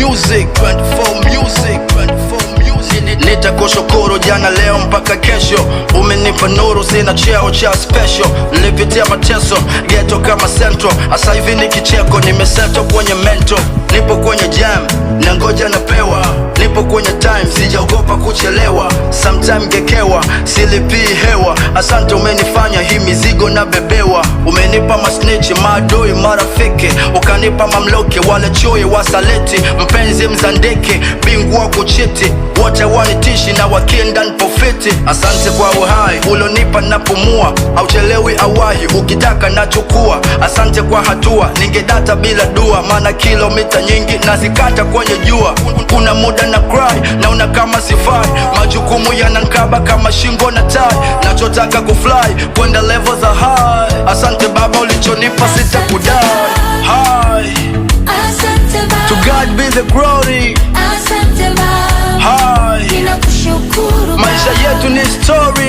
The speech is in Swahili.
music, 24 music, 24 music. Nitakushukuru jana, leo mpaka kesho. Umenipa nuru, sina cheo cha special. Nilipitia mateso, ghetto kama central. Asa hivi ni kicheko, nimeseto kwenye mental. Nipo kwenye jam, na ngoja napewa. Nipo kwenye time, sijaogopa kuchelewa. Sometime gekewa, silipii hewa. Asante umenifanya hii mizigo na bebewa. Umenipa masnitch, maadui marafiki. Ukanipa mamloke, wale chui wasaleti. Mpenzi mzandiki, bingwa kuchiti. Wote wanitishi na wakienda nipofiti. Asante kwa uhai, ulonipa napumua. Hauchelewi awahi, ukitaka nachukua. Asante kwa hatua, ningedata bila dua. Maana kilomita nyingi nazikata kwenye jua. Kuna muda na cry, naona kama sifai. Majukumu yanankaba kama shingo na tai. Nachotaka kufly, kwenda level za high. Asante Baba ulichonipa sitakudai. Hi, to God be the glory. Hi, maisha yetu ni story.